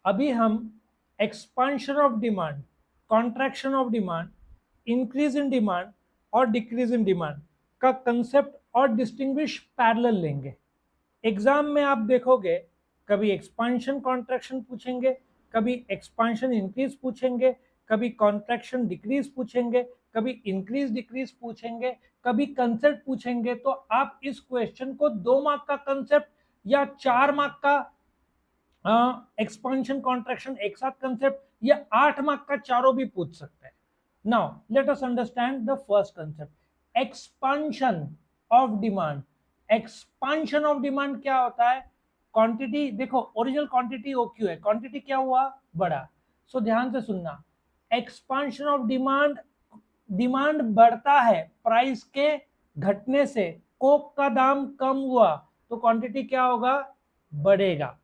अभी हम expansion of demand, contraction of demand, increase in demand और डिक्रीज इन डिमांड का कंसेप्ट और डिस्टिंग्विश पैरेलल लेंगे। एग्जाम में आप देखोगे कभी एक्सपांशन कॉन्ट्रैक्शन पूछेंगे, कभी एक्सपांशन इंक्रीज पूछेंगे, कभी कॉन्ट्रैक्शन डिक्रीज पूछेंगे, कभी इंक्रीज डिक्रीज पूछेंगे, कभी कंसेप्ट पूछेंगे। तो आप इस क्वेश्चन को 2 मार्क का कंसेप्ट या 4 मार्क का एक्सपांशन कॉन्ट्रैक्शन एक साथ कंसेप्ट या 8 मार्क का चारों भी पूछ सकते हैं। Now let us understand the first concept, expansion of demand. Expansion of demand क्या होता है? क्वांटिटी, देखो ओरिजिनल क्वांटिटी ओक्यू है, क्वांटिटी क्या हुआ? बढ़ा। सो ध्यान से सुनना, एक्सपांशन ऑफ डिमांड, डिमांड बढ़ता है प्राइस के घटने से। कोक का दाम कम हुआ तो क्वांटिटी क्या होगा? बढ़ेगा।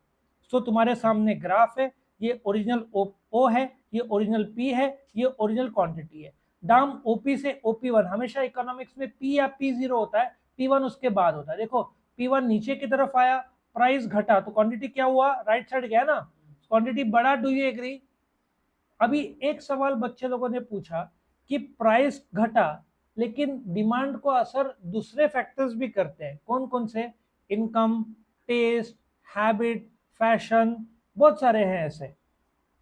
सो तुम्हारे सामने ग्राफ है, ये ओरिजिनल ओ है, ये ओरिजिनल पी है, ये ओरिजिनल क्वांटिटी है। दाम ओपी से ओपी1, हमेशा इकोनॉमिक्स में पी या पी जीरो होता है, पी1 उसके बाद होता है। देखो पी1 नीचे की तरफ आया, प्राइस घटा तो क्वांटिटी क्या हुआ? राइट साइड गया ना, क्वांटिटी बढ़ा। Do you agree? अभी एक सवाल बच्चे लोगों ने पूछा कि प्राइस घटा लेकिन डिमांड को असर दूसरे फैक्टर्स भी करते हैं, कौन कौन से? इनकम, टेस्ट, हैबिट, फैशन, बहुत सारे हैं ऐसे।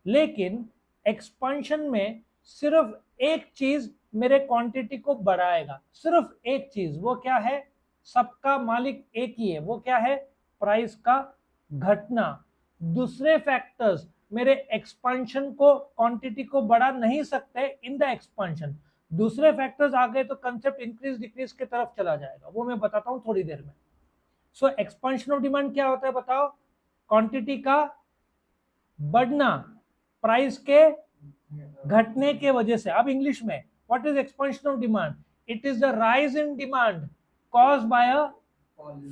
लेकिन एक्सपांशन में सिर्फ एक चीज मेरे क्वांटिटी को बढ़ाएगा, सिर्फ एक चीज। वो क्या है? सबका मालिक एक ही है, वो क्या है? प्राइस का घटना। दूसरे फैक्टर्स मेरे एक्सपांशन को, क्वांटिटी को बढ़ा नहीं सकते इन द एक्सपांशन। दूसरे फैक्टर्स आ गए तो कंसेप्ट इंक्रीज डिक्रीज की तरफ चला जाएगा, वो मैं बताता हूं थोड़ी देर में। सो एक्सपांशन ऑफ डिमांड क्या होता है बताओ? क्वांटिटी का बढ़ना प्राइस के घटने के वजह से। अब इंग्लिश में, what is expansion of demand? It is the rise in demand cause by a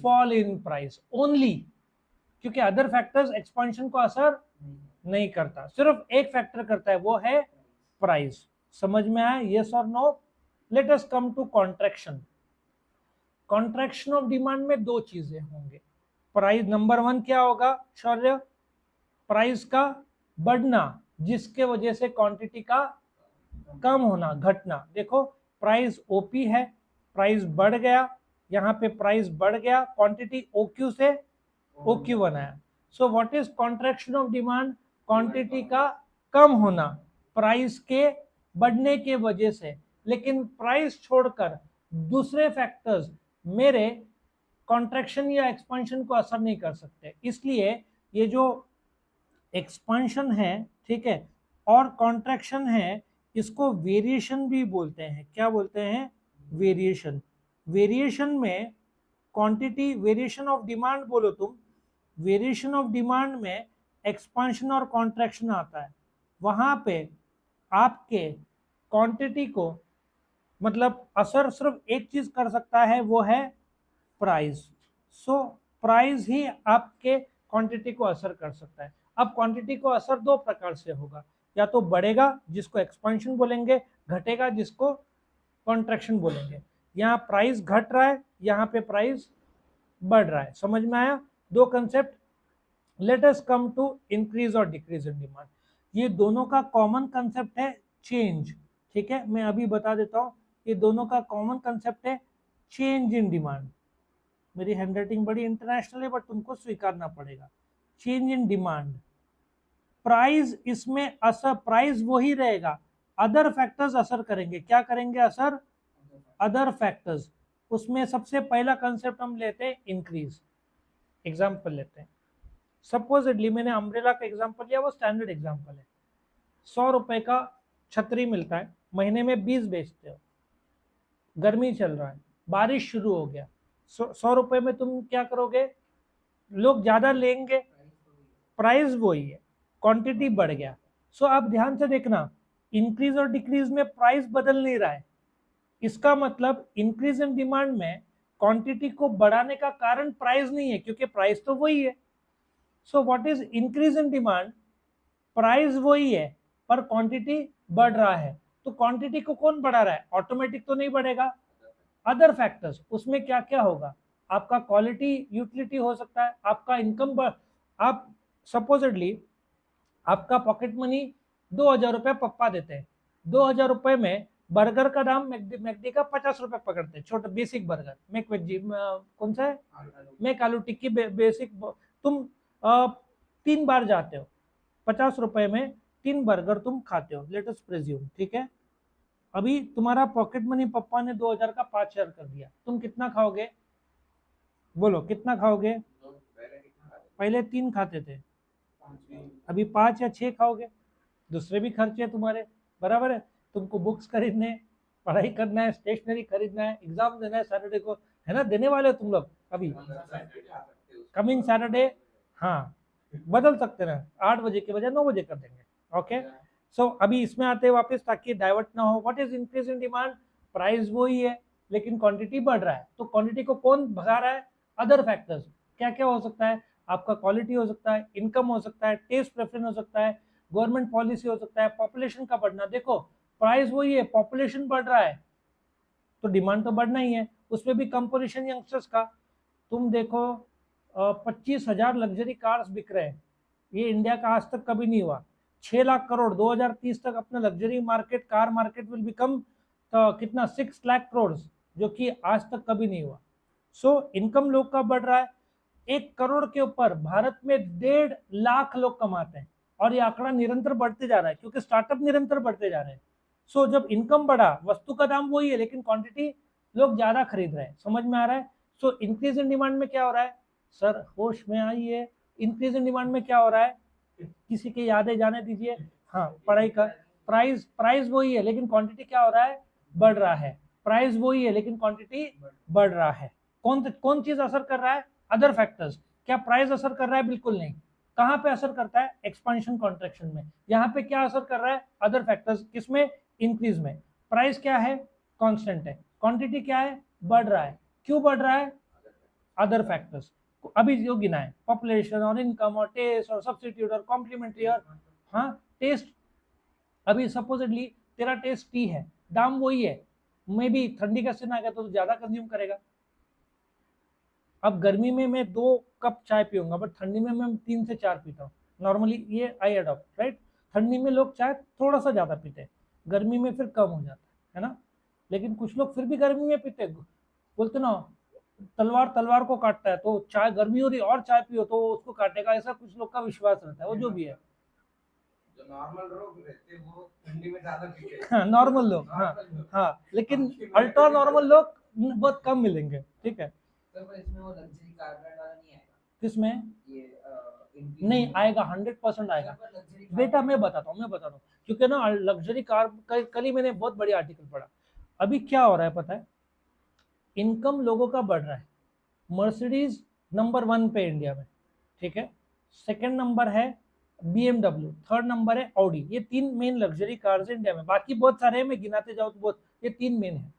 fall in price only, क्योंकि अदर फैक्टर्स एक्सपांशन को असर नहीं करता, सिर्फ एक फैक्टर करता है, वो है प्राइस। समझ में आया? यस और no? Let us come to contraction. Contraction of demand में दो चीजें होंगे। प्राइस, नंबर 1 क्या होगा शौर्य? प्राइस का बढ़ना जिसके वजह से क्वांटिटी का कम होना, घटना। देखो प्राइस ओपी है, प्राइस बढ़ गया, यहाँ पे प्राइस बढ़ गया, क्वांटिटी ओक्यू से ओक्यू बनाया। So what is contraction of demand? Quantity का कम होना प्राइस के बढ़ने के वजह से। लेकिन प्राइस छोड़कर दूसरे फैक्टर्स मेरे कॉन्ट्रैक्शन या एक्सपांशन को असर नहीं कर सकते। इसलिए ये जो एक्सपांशन है, ठीक है, और कॉन्ट्रैक्शन है, इसको वेरिएशन भी बोलते हैं। क्या बोलते हैं? वेरिएशन। वेरिएशन में क्वांटिटी, वेरिएशन ऑफ डिमांड बोलो तुम, वेरिएशन ऑफ डिमांड में एक्सपांशन और कॉन्ट्रैक्शन आता है। वहां पे आपके क्वांटिटी को, मतलब असर सिर्फ एक चीज कर सकता है, वो है प्राइस। सो प्राइस ही आपके क्वांटिटी को असर कर सकता है। अब क्वांटिटी को असर दो प्रकार से होगा, या तो बढ़ेगा जिसको एक्सपांशन बोलेंगे, घटेगा जिसको कॉन्ट्रैक्शन बोलेंगे। यहाँ प्राइस घट रहा है, यहाँ पे प्राइस बढ़ रहा है। समझ में आया दो concept? Let us come to increase और डिक्रीज इन डिमांड। ये दोनों का कॉमन कंसेप्ट है चेंज, ठीक है, मैं अभी बता देता हूं। ये दोनों का कॉमन कंसेप्ट है चेंज इन डिमांड। मेरी हैंडराइटिंग बड़ी इंटरनेशनल है बट तुमको स्वीकारना पड़ेगा। चेंज इन डिमांड, प्राइस इसमें असर, प्राइस वही रहेगा, अदर फैक्टर्स असर करेंगे। क्या करेंगे असर? Other factors. उसमें सबसे पहला कंसेप्ट हम लेते हैं इंक्रीज। एग्जांपल लेते हैं, सपोजिटली मैंने अम्ब्रेला का एग्जांपल लिया, वो स्टैंडर्ड एग्जांपल है। 100 रुपए का छतरी मिलता है, महीने में 20 बेचते हो, गर्मी चल रहा है, बारिश शुरू हो गया, 100 रुपए में तुम क्या करोगे? लोग ज्यादा लेंगे, प्राइस वही है, क्वांटिटी बढ़ गया। सो आप ध्यान से देखना, इंक्रीज और डिक्रीज में प्राइस बदल नहीं रहा है। इसका मतलब इंक्रीज इन डिमांड में क्वांटिटी को बढ़ाने का कारण प्राइस नहीं है, क्योंकि प्राइस तो वही है। So what is increase in demand? Price वही है पर क्वांटिटी बढ़ रहा है। तो क्वांटिटी को कौन बढ़ा रहा है? ऑटोमेटिक तो नहीं बढ़ेगा, अदर फैक्टर्स। उसमें क्या क्या होगा? आपका क्वालिटी यूटिलिटी हो सकता है, आपका इनकम, आप सपोजिटली आपका पॉकेट मनी 2,000 रुपये पप्पा देते हैं, 2,000 रुपये में बर्गर का दाम मैकडी का 50 रुपये पकड़ते हैं, छोटा बेसिक बर्गर, मैक वेजी कौन सा है, मैक आलू टिक्की बेसिक। तुम 3 बार जाते हो, 50 रुपए में 3 बर्गर तुम खाते हो, लेट अस प्रेज्यूम, ठीक है। अभी तुम्हारा पॉकेट मनी पप्पा ने 2,000 का 5,000 कर दिया, तुम कितना खाओगे, बोलो कितना खाओगे। पहले 3 खाते थे, अभी 5 या 6 खाओगे, दूसरे भी खर्चे तुम्हारे, बराबर है। तुमको बुक्स खरीदने, पढ़ाई करना है, स्टेशनरी खरीदना है, एग्जाम देना है सैटरडे को, है ना, देने वाले हो तुम लोग अभी, कमिंग सैटरडे। हाँ, बदल सकते हैं, 8 बजे के बजाय 9 बजे कर देंगे, ओके। सो अभी इसमें आते हैं वापस, ताकि डाइवर्ट ना हो। What is increase in demand, price वही है लेकिन क्वांटिटी बढ़ रहा है, तो क्वांटिटी को कौन भगा रहा है, अदर फैक्टर्स। क्या क्या हो सकता है, आपका क्वालिटी हो सकता है, इनकम हो सकता है, टेस्ट प्रेफरेंस हो सकता है, गवर्नमेंट पॉलिसी हो सकता है, पॉपुलेशन का बढ़ना। देखो प्राइस वही है, पॉपुलेशन बढ़ रहा है तो डिमांड तो बढ़ना ही है, उसमें भी कंपोजिशन यंगस्टर्स का। तुम देखो 25,000 लग्जरी कार्स बिक रहे हैं, ये इंडिया का आज तक कभी नहीं हुआ। 6 लाख करोड़ 2030 तक अपना luxury market, car market will become कितना 6 लाख करोड़, जो कि आज तक कभी नहीं हुआ। सो इनकम लोग का बढ़ रहा है, 1 करोड़ के ऊपर भारत में 1.5 लाख लोग कमाते हैं, और ये आंकड़ा निरंतर बढ़ते जा रहा है क्योंकि स्टार्टअप निरंतर बढ़ते जा रहे हैं। सो जब इनकम बढ़ा, वस्तु का दाम वही है लेकिन क्वांटिटी लोग ज्यादा खरीद रहे हैं, समझ में आ रहा है। सो इंक्रीज इन डिमांड में क्या हो रहा है, सर होश में आइए, इंक्रीज इन डिमांड में क्या हो रहा है, किसी के यादें जाने दीजिए, हाँ पढ़ाई का। प्राइस प्राइस वही है लेकिन क्वांटिटी क्या हो रहा है, बढ़ रहा है। प्राइस वही है लेकिन क्वांटिटी बढ़ रहा है। कौन कौन चीज असर कर रहा है, अदर फैक्टर्स। क्या प्राइस असर कर रहा है, बिल्कुल नहीं। कहाँ पे असर करता है, एक्सपांशन कॉन्ट्रैक्शन में। यहाँ पे क्या असर कर रहा है, अदर फैक्टर्स, किसमें, इंक्रीज में। प्राइस क्या है, कांस्टेंट है, क्वांटिटी क्या है, बढ़ रहा है। क्यों बढ़ रहा है, अदर फैक्टर्स। अभी जो गिना है, पॉपुलेशन और इनकम और टेस्ट और सब्सिट्यूट और कॉम्प्लीमेंट्री और, हाँ टेस्ट। अभी सपोजिटली तेरा टेस्ट टी है, दाम वही है, मे बी ठंडी का सीजन आ गया तो ज्यादा कंज्यूम करेगा। अब गर्मी में मैं 2 कप चाय पीऊंगा, बट ठंडी में मैं 3 से 4 पीता हूँ नॉर्मली, ये आई अडॉप्ट, राइट। ठंडी में लोग चाय थोड़ा सा ज्यादा पीते हैं, गर्मी में फिर कम हो जाता है ना। लेकिन कुछ लोग फिर भी गर्मी में पीते हैं, बोलते ना तलवार तलवार को काटता है, तो चाय गर्मी हो रही और चाय पियो तो उसको काटेगा, ऐसा कुछ लोग का विश्वास रहता है, वो जो भी है। जो नॉर्मल लोग रहते हैं वो ठंडी में ज्यादा पीते हैं, हाँ नॉर्मल लोग, हाँ हाँ, लेकिन अल्ट्रा नॉर्मल लोग बहुत कम मिलेंगे, ठीक है। पर इसमें वो लग्जरी कार ब्रांड वाला नहीं आएगा, किसमें, ये नहीं आएगा, 100% आएगा। बेटा मैं बताता हूँ, क्योंकि ना लग्जरी कार, कल ही मैंने बहुत बड़ी आर्टिकल पढ़ा। अभी क्या हो रहा है पता है, इनकम लोगों का बढ़ रहा है, मर्सिडीज नंबर 1 पे इंडिया में, ठीक है। सेकंड नंबर है BMW, थर्ड नंबर है ऑडी। ये 3 मेन लग्जरी कार्स है इंडिया में, बाकी बहुत सारे हैं, मैं गिनाते जाऊँ तो बहुत, ये 3 मेन है।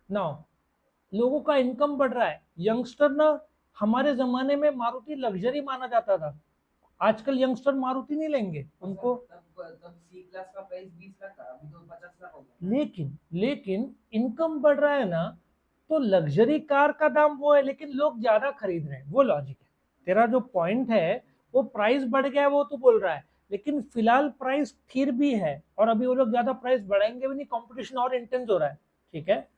नाउ लोगों का इनकम बढ़ रहा है, यंगस्टर ना, हमारे जमाने में मारुति लग्जरी माना जाता था, आजकल यंगस्टर मारुति नहीं लेंगे उनको। तब सी क्लास का प्राइस 20 लाख था, अभी तो 50 लाख हो गया। लेकिन इनकम बढ़ रहा है ना, तो लग्जरी कार का दाम वो है लेकिन लोग ज्यादा खरीद रहे हैं, वो लॉजिक है। तेरा जो पॉइंट है, वो प्राइस बढ़ गया है वो तो बोल रहा है, लेकिन फिलहाल प्राइस स्थिर भी है, और अभी वो लोग ज्यादा प्राइस बढ़ाएंगे भी नहीं, कंपटीशन और इंटेंस हो रहा है, ठीक है।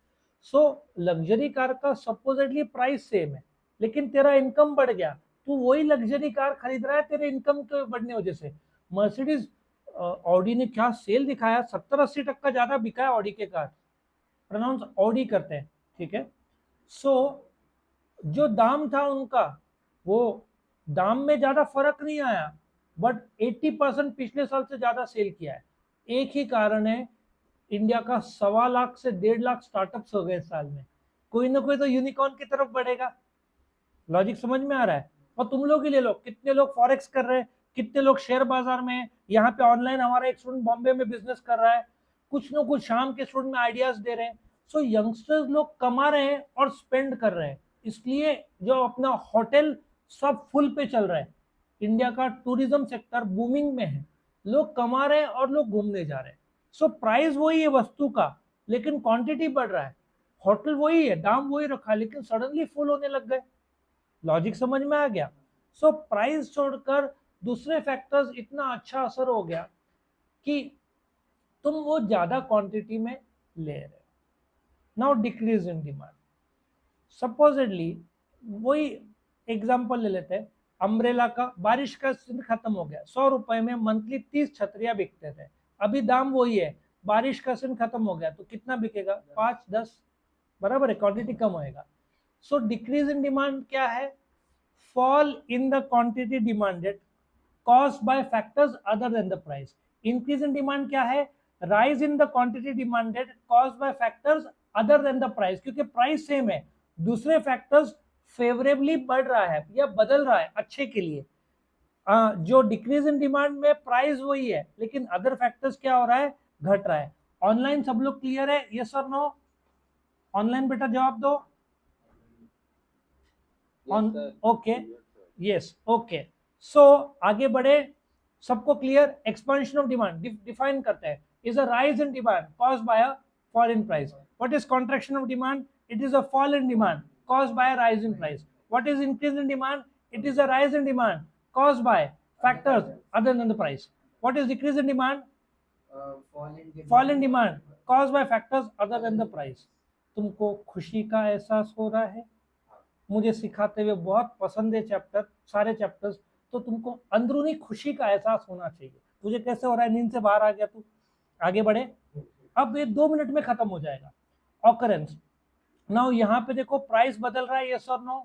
सो लग्जरी कार का सपोजिटली प्राइस सेम है, लेकिन तेरा इनकम बढ़ गया, तू वही लग्जरी कार खरीद रहा है तेरे इनकम के बढ़ने वजह से। मर्सिडीज ऑडी ने क्या सेल दिखाया, 70-80% ज्यादा बिका है ऑडी के कार, प्रोनाउंस ऑडी करते हैं, ठीक है। सो जो दाम था उनका, वो दाम में ज्यादा फर्क नहीं आया, बट 80% पिछले साल से ज्यादा सेल किया है। एक ही कारण है, इंडिया का 1.25 से 1.5 लाख स्टार्टअप्स हो गए इस साल में, कोई ना कोई तो यूनिकॉर्न की तरफ बढ़ेगा। लॉजिक समझ में आ रहा है। और तुम लोग ही ले लो, कितने लोग फॉरेक्स कर रहे हैं, कितने लोग शेयर बाजार में, यहाँ पे ऑनलाइन हमारा एक स्टूडेंट बॉम्बे में बिजनेस कर रहा है, कुछ ना कुछ शाम के स्टूडेंट में आइडियाज दे रहे हैं। सो यंगस्टर्स लोग कमा रहे हैं और स्पेंड कर रहे हैं, इसलिए जो अपना होटल सब फुल पे चल रहा है, इंडिया का टूरिज्म सेक्टर बूमिंग में है, लोग कमा रहे हैं और लोग घूमने जा रहे हैं। सो प्राइस वही है वस्तु का, लेकिन क्वांटिटी बढ़ रहा है। होटल वही है, दाम वही रखा, लेकिन सडनली फुल होने लग गए। लॉजिक समझ में आ गया। सो प्राइस छोड़कर दूसरे फैक्टर्स इतना अच्छा असर हो गया कि तुम वो ज्यादा क्वांटिटी में ले रहे हो. Now decrease in demand. Supposedly वही एग्जांपल ले लेते हैं. अम्ब्रेला का बारिश का सीजन खत्म हो गया, 100 रुपए में मंथली 30 छतरियां बिकते थे. अभी दाम वही है, बारिश का सीजन खत्म हो गया तो कितना बिकेगा? 5-10. बराबर है, क्वांटिटी कम होएगा. सो डिक्रीज इन डिमांड क्या है? Fall in the quantity demanded caused by factors other than the price. Increase in demand क्या है? Rise in the quantity demanded caused by factors other than the price. क्योंकि price same है, दूसरे factors favourably बढ़ रहा है या बदल रहा है अच्छे के लिए. जो डिक्रीज इन डिमांड में प्राइस वही है, लेकिन अदर फैक्टर्स क्या हो रहा है? घट रहा है. ऑनलाइन सब लोग क्लियर है? यस और नो? ऑनलाइन बेटा जवाब दो. Okay, yes, okay. सो आगे बढ़े. सबको clear? Expansion of demand define करते हैं. Is a rise in demand caused by a fall in price. What is contraction of demand? It is a fall in demand caused by a rise in price. What is increase in demand? It is a rise in demand caused by factors other than the price. What is decrease in demand? Fall in demand caused by factors other than the price. तुमको खुशी का एहसास हो रहा है? मुझे सिखाते हुए बहुत पसंद है चैप्टर, सारे चैप्टर्स. तो तुमको अंदरूनी खुशी का एहसास होना चाहिए. तुझे कैसे हो रहा है? नींद से बाहर आ गया तू. आगे बढ़े. अब ये 2 मिनट में खत्म हो जाएगा. ऑकरेंस. नाउ यहाँ पे देखो प्राइस बदल रहा है, यस और नो?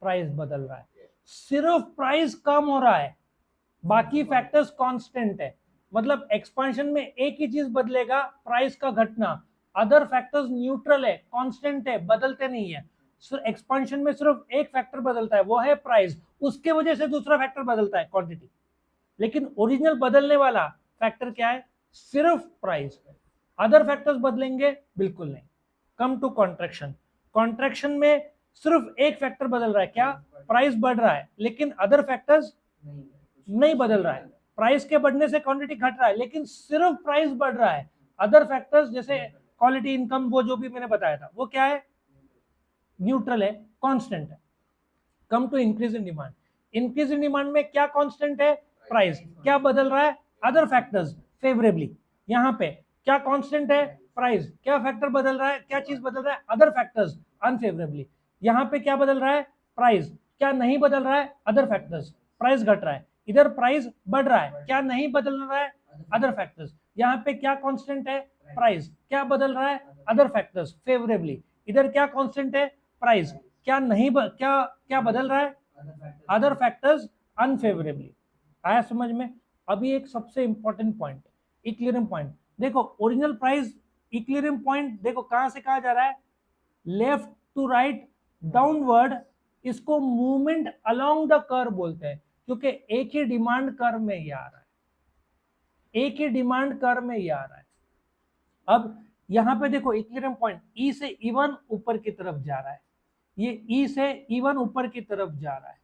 प्राइस बदल रहा है. सिर्फ प्राइस कम हो रहा है, बाकी फैक्टर्स कांस्टेंट है. मतलब एक्सपेंशन में एक ही चीज बदलेगा, प्राइस का घटना. अदर फैक्टर्स न्यूट्रल है, कांस्टेंट है, बदलते नहीं है. एक्सपेंशन में सिर्फ एक फैक्टर बदलता है, वो है प्राइस. उसके वजह से दूसरा फैक्टर बदलता है, क्वांटिटी. लेकिन ओरिजिनल बदलने वाला फैक्टर क्या है? सिर्फ प्राइस. अदर फैक्टर्स बदलेंगे? बिल्कुल नहीं. कम टू कॉन्ट्रैक्शन. कॉन्ट्रैक्शन में सिर्फ एक फैक्टर बदल रहा है, क्या? प्राइस बढ़ रहा है, लेकिन अदर फैक्टर्स नहीं बदल रहा है. प्राइस के बढ़ने से क्वांटिटी घट रहा है, लेकिन सिर्फ प्राइस बढ़ रहा है. अदर फैक्टर्स जैसे क्वालिटी, इनकम, वो जो भी मैंने बताया था, वो क्या है? न्यूट्रल है, कांस्टेंट है. Come to increase in demand. Increase in demand में क्या कांस्टेंट है? प्राइस. क्या बदल रहा है? Other factors favourably. यहाँ पे क्या कांस्टेंट है? प्राइस. क्या फैक्टर बदल रहा है? क्या चीज बदल रहा है? Other factors unfavourably. यहाँ पे क्या बदल रहा है? प्राइस. क्या नहीं बदल रहा है? Other factors. प्राइस घट रहा है. इधर प्राइस बढ़ रहा है, क्या नहीं बदल रहा है? Other factors. यहाँ पे क्या कांस्टेंट है? प्राइस. क्या बदल रहा है? Other factors favourably. इधर क्या कांस्टेंट है? प्राइस. क्या नहीं क्या बदल रहा है? Other factors unfavourably. आया समझ में? अभी एक सबसे इंपॉर्टेंट पॉइंट, इक्विलिब्रियम पॉइंट. देखो ओरिजिनल प्राइस, इक्विलिब्रियम पॉइंट देखो कहां से कहा जा रहा है? Left to right, downward. इसको मूवमेंट अलोंग द कर्व बोलते हैं, क्योंकि एक ही डिमांड कर्व में ये आ रहा है. एक ही डिमांड कर्व में ये आ रहा है. अब यहां पे देखो इक्विलिब्रियम पॉइंट ई से E1 ऊपर की तरफ जा रहा है. ये ई से E1 ऊपर की तरफ जा रहा है.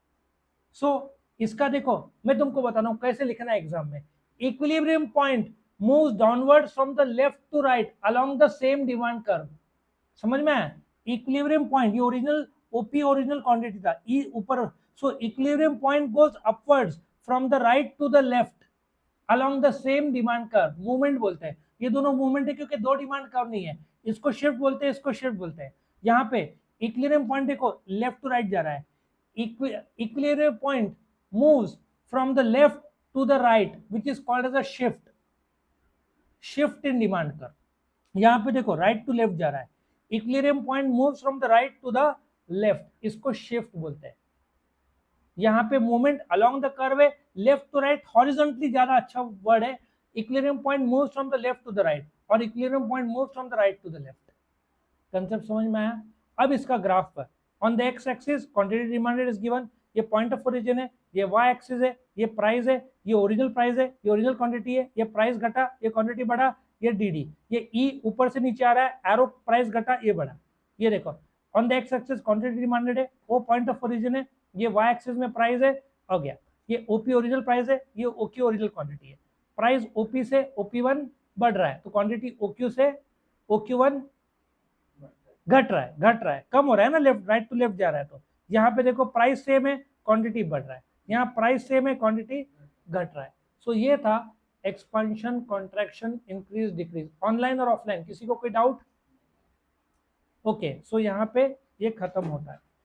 सो इसका देखो मैं तुमको बता रहा हूं कैसे लिखना है एग्जाम में. Equilibrium point moves downward from the left to right along the same demand curve. समझ में आया? इक्विलिब्रियम पॉइंट, ये ओरिजिनल ओपी ओरिजिनल क्वांटिटी था, ई ऊपर. So equilibrium point goes upwards from the right to the left along the same demand curve. Movement बोलते हैं. ये दोनों मूवमेंट है क्योंकि दो डिमांड कर्व नहीं है. इसको शिफ्ट बोलते हैं, इसको शिफ्ट बोलते हैं. यहाँ पे इक्विलिब्रियम पॉइंट देखो लेफ्ट टू राइट जा रहा है. Equilibrium point moves from the left to the right which is called as a shift. Shift in demand curve. यहाँ पे देखो राइट टू लेफ्ट जा रहा है. Equilibrium point moves from the right to the left, इसको shift बोलते हैं. यहाँ पे मूवमेंट अलोंग द कर्व है, लेफ्ट टू राइट, हॉरिजॉन्टली ज्यादा अच्छा वर्ड है. Equilibrium point moves from the left to the right और equilibrium point moves from the right to the left. Concept समझ में आया? अब इसका ग्राफ पर on the X axis quantity demanded is given. ये पॉइंट ऑफ ओरिजिन है, ये वाई एक्सिस है, ये प्राइस है, ये ओरिजिनल प्राइस है, ये ओरिजिनल क्वांटिटी है, ये प्राइस घटा, ये क्वांटिटी बढ़ा, ये डीडी. ये ई ऊपर से नीचे आ रहा है, एरो प्राइस घटा, ये बढ़ा. ये देखो on the X axis quantity demanded है, वो पॉइंट ऑफ ओरिजिन है, ये वाई एक्सिस में प्राइस है, हो गया. ये ओपी ओरिजिनल प्राइस है, ये ओक्यू ओरिजिनल क्वांटिटी है. प्राइस ओपी से ओपी1 बढ़ रहा है तो क्वांटिटी ओक्यू से ओक्यू1 घट रहा है, कम हो रहा है ना, लेफ्ट राइट टू लेफ्ट जा रहा है. तो यहाँ पे देखो प्राइस सेम है, क्वांटिटी बढ़ रहा है. यहाँ प्राइस सेम है, क्वांटिटी घट रहा है। सो ये था expansion, contraction, increase, decrease, online और ऑफलाइन। किसी को कोई डाउट? ओके, सो यहाँ पे ये खत्म होता है।